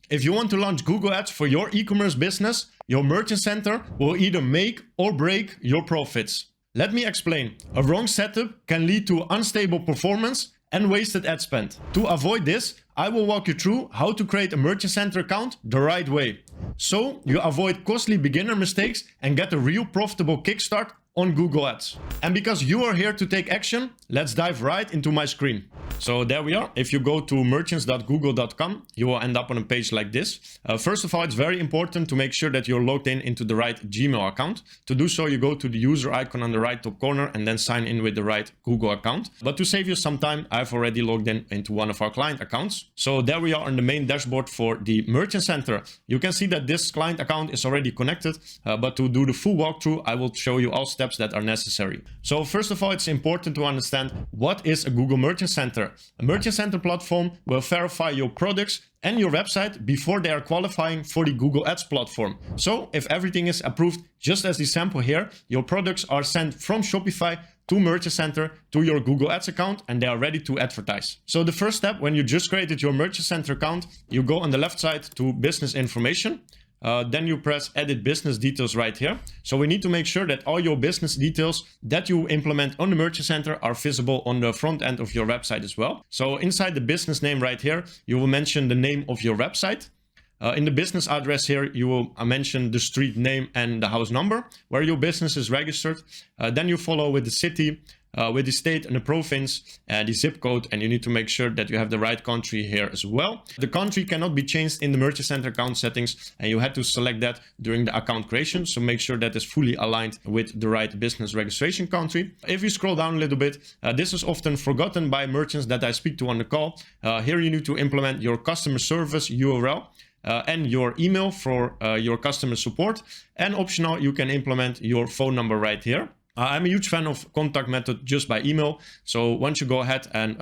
If you want to launch Google Ads for your e-commerce business, your merchant center will either make or break your profits. Let me explain. A wrong setup can lead to unstable performance and wasted ad spend. To avoid this, I will walk you through how to create a merchant center account the right way, so you avoid costly beginner mistakes and get a real profitable kickstart on Google Ads. And because you are here to take action, let's dive right into my screen. So there we are. If you go to merchants.google.com, you will end up on a page like this. First of all, it's very important to make sure that you're logged in into the right Gmail account. To do so, you go to the user icon on the right top corner and then sign in with the right Google account. But to save you some time, I've already logged in into one of our client accounts. So there we are on the main dashboard for the Merchant Center. You can see that this client account is already connected, but to do the full walkthrough, I will show you all steps that are necessary. So first of all, it's important to understand what is a Google Merchant Center. A Merchant Center platform will verify your products and your website before they are qualifying for the Google Ads platform. So if everything is approved, just as the sample here, your products are sent from Shopify to Merchant Center to your Google Ads account and they are ready to advertise. So the first step, when you just created your Merchant Center account, you go on the left side to business information. Then you press edit business details right here. So we need to make sure that all your business details that you implement on the Merchant Center are visible on the front end of your website as well. So inside the business name right here, you will mention the name of your website. In the business address here, you will mention the street name and the house number where your business is registered. Then you follow with the city, with the state and the province, the zip code, and you need to make sure that you have the right country here as well. The country cannot be changed in the Merchant Center account settings, and you had to select that during the account creation, so make sure that is fully aligned with the right business registration country. If you scroll down a little bit, this is often forgotten by merchants that I speak to on the call. Here you need to implement your customer service URL. And your email for your customer support, and optional you can implement your phone number right here. I'm a huge fan of contact method just by email. So once you go ahead and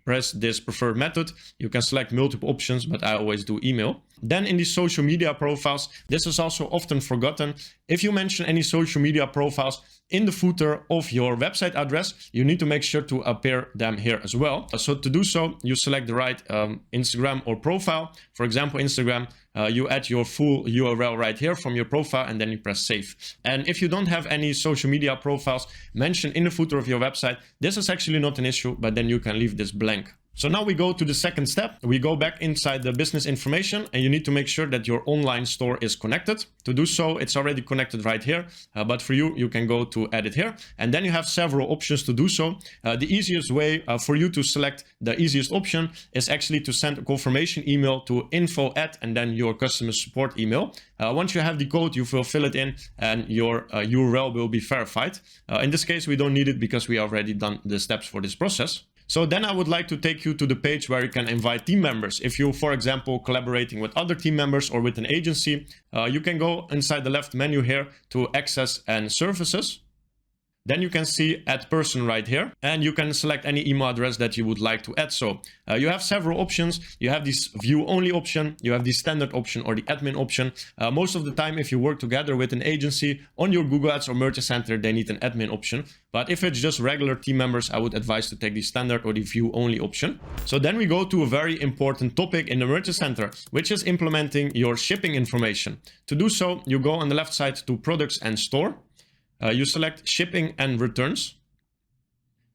press this preferred method, you can select multiple options, but I always do email. Then in the social media profiles, this is also often forgotten. If you mention any social media profiles in the footer of your website address, you need to make sure to appear them here as well. So to do so, you select the right Instagram or profile. For example, Instagram, you add your full URL right here from your profile and then you press save. And if you don't have any social media profiles mentioned in the footer of your website, this is actually not an issue, but then you can leave this blank. So now we go to the second step. We go back inside the business information and you need to make sure that your online store is connected. To do so, it's already connected right here, but for you, you can go to edit here. And then you have several options to do so. The easiest way for you to select the easiest option is actually to send a confirmation email to info@ and then your customer support email. Once you have the code, you will fill it in and your URL will be verified. In this case, we don't need it because we already done the steps for this process. So then I would like to take you to the page where you can invite team members. If you, for example, collaborating with other team members or with an agency, you can go inside the left menu here to access and services. Then you can see add person right here, and you can select any email address that you would like to add. So you have several options. You have this view only option, you have the standard option or the admin option. Most of the time, if you work together with an agency on your Google Ads or Merchant Center, they need an admin option. But if it's just regular team members, I would advise to take the standard or the view only option. So then we go to a very important topic in the Merchant Center, which is implementing your shipping information. To do so, you go on the left side to products and store. You select shipping and returns.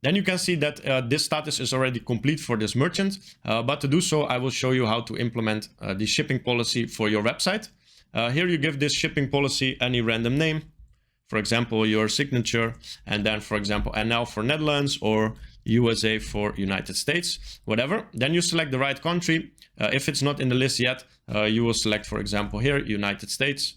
Then you can see that this status is already complete for this merchant. But to do so, I will show you how to implement the shipping policy for your website. Here you give this shipping policy any random name. For example, your signature, and then, for example, NL for Netherlands or USA for United States, whatever. Then you select the right country. If it's not in the list yet, you will select, for example, here, United States.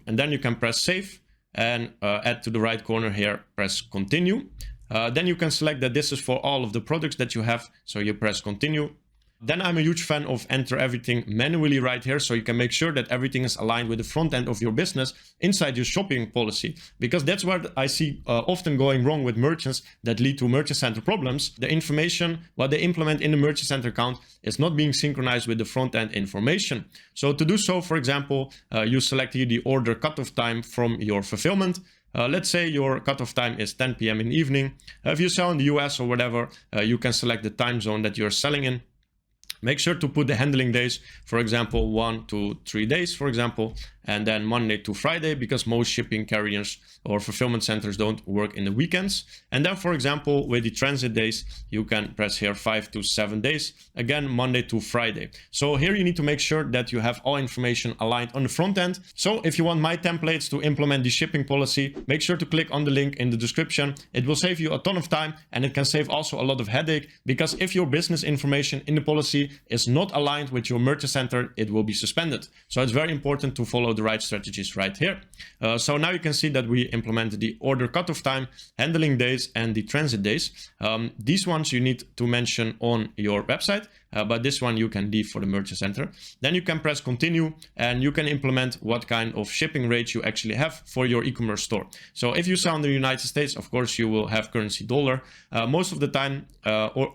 And then you can press save. And add to the right corner here, press continue. Then you can select that this is for all of the products that you have. So you press continue. Then I'm a huge fan of enter everything manually right here. So you can make sure that everything is aligned with the front end of your business inside your shopping policy. Because that's what I see often going wrong with merchants that lead to Merchant Center problems. The information, what they implement in the Merchant Center account is not being synchronized with the front end information. So to do so, for example, you select here the order cutoff time from your fulfillment. Let's say your cutoff time is 10 p.m. in the evening. If you sell in the US or whatever, you can select the time zone that you're selling in. Make sure to put the handling days, for example, 1 to 3 days, for example, and then Monday to Friday, because most shipping carriers or fulfillment centers don't work in the weekends. And then, for example, with the transit days, you can press here 5 to 7 days, again, Monday to Friday. So here you need to make sure that you have all information aligned on the front end. So if you want my templates to implement the shipping policy, make sure to click on the link in the description. It will save you a ton of time, and it can save also a lot of headache, because if your business information in the policy is not aligned with your merchant center, it will be suspended. So it's very important to follow the right strategies right here. So now you can see that we implemented the order cutoff time, handling days, and the transit days. These ones you need to mention on your website, but this one you can leave for the merchant center. Then you can press continue, and you can implement what kind of shipping rate you actually have for your e-commerce store. So if you sell in the United States, of course you will have currency dollar. Most of the time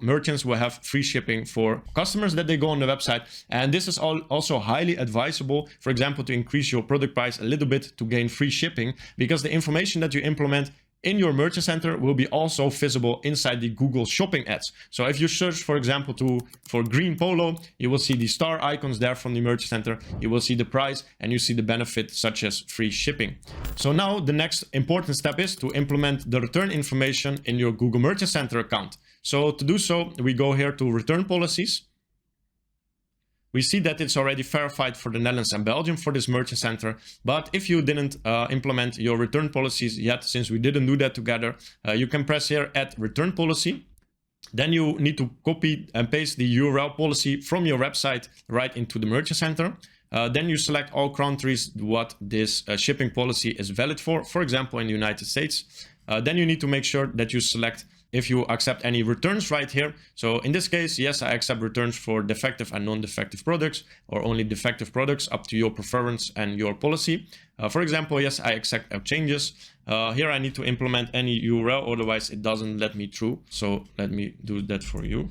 merchants will have free shipping for customers that they go on the website, and this is also highly advisable, for example, to increase your product price a little bit to gain free shipping, because the information that you implement in your merchant center will be also visible inside the Google shopping ads. So if you search, for example, for green polo, you will see the star icons there from the merchant center. You will see the price, and you see the benefit such as free shipping. So now the next important step is to implement the return information in your Google Merchant Center account. So to do so, we go here to return policies. We see that it's already verified for the Netherlands and Belgium for this merchant center. But if you didn't implement your return policies yet, since we didn't do that together, you can press here add return policy. Then you need to copy and paste the URL policy from your website right into the merchant center. Then you select all countries what this shipping policy is valid for example, in the United States. Then you need to make sure that you select if you accept any returns right here. So in this case, yes, I accept returns for defective and non-defective products, or only defective products, up to your preference and your policy. For example, yes, I accept changes. Here I need to implement any URL, otherwise it doesn't let me through. So let me do that for you.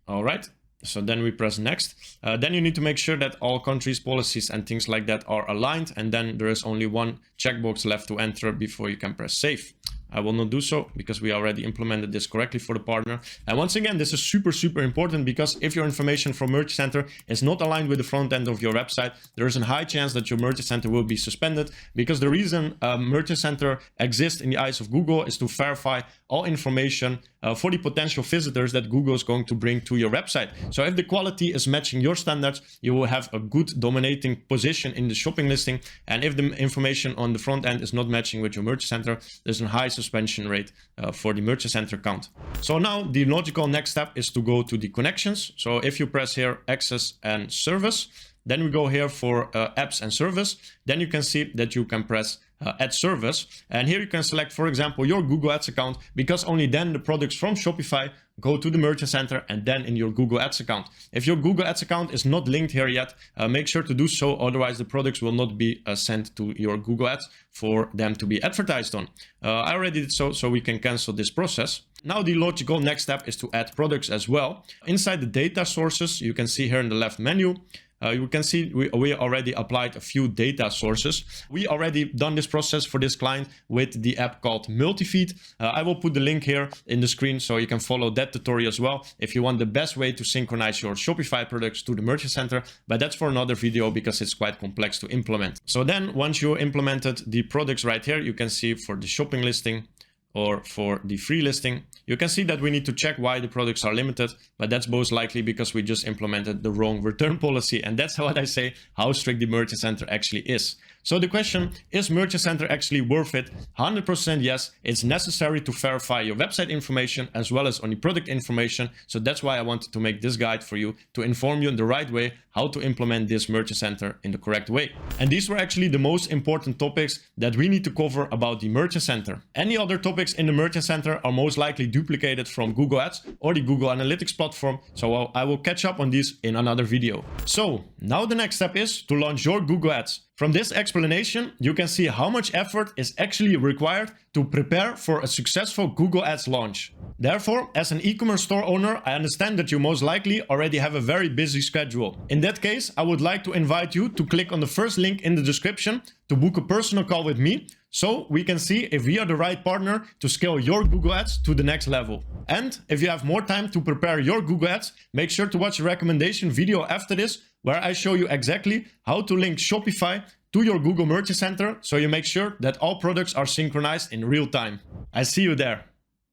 All right. So then we press next. Then you need to make sure that all countries, policies, and things like that are aligned. And then there is only one checkbox left to enter before you can press save. I will not do so because we already implemented this correctly for the partner. And once again, this is super important, because if your information from Merchant Center is not aligned with the front end of your website, there is a high chance that your Merchant Center will be suspended, because the reason Merchant Center exists in the eyes of Google is to verify all information for the potential visitors that Google is going to bring to your website. So if the quality is matching your standards, you will have a good dominating position in the shopping listing. And if the information on the front end is not matching with your Merchant Center, there's a high suspension rate for the Merchant Center account. So now the logical next step is to go to the connections. So if you press here access and service, then we go here for apps and service. Then you can see that you can press add service. And here you can select, for example, your Google Ads account, because only then the products from Shopify go to the Merchant Center and then in your Google Ads account. If your Google Ads account is not linked here yet, make sure to do so. Otherwise, the products will not be sent to your Google Ads for them to be advertised on. I already did so we can cancel this process. Now the logical next step is to add products as well. Inside the data sources, you can see here in the left menu, you can see we already applied a few data sources. We already done this process for this client with the app called Multifeed. I will put the link here in the screen so you can follow that tutorial as well if you want the best way to synchronize your Shopify products to the Merchant Center. But that's for another video because it's quite complex to implement. So then once you implemented the products right here, you can see for the shopping listing or for the free listing, you can see that we need to check why the products are limited, but that's most likely because we just implemented the wrong return policy. And that's what I say, how strict the Merchant Center actually is. So the question, is Merchant Center actually worth it? 100% yes. It's necessary to verify your website information as well as on the product information. So that's why I wanted to make this guide for you to inform you in the right way how to implement this Merchant Center in the correct way. And these were actually the most important topics that we need to cover about the Merchant Center. Any other topics in the Merchant Center are most likely duplicated from Google Ads or the Google Analytics platform. So I will catch up on these in another video. So now the next step is to launch your Google Ads. From this explanation, you can see how much effort is actually required to prepare for a successful Google Ads launch. Therefore, as an e-commerce store owner, I understand that you most likely already have a very busy schedule. In that case, I would like to invite you to click on the first link in the description to book a personal call with me so we can see if we are the right partner to scale your Google Ads to the next level. And if you have more time to prepare your Google Ads, make sure to watch a recommendation video after this, where I show you exactly how to link Shopify to your Google Merchant Center, so you make sure that all products are synchronized in real time. I see you there.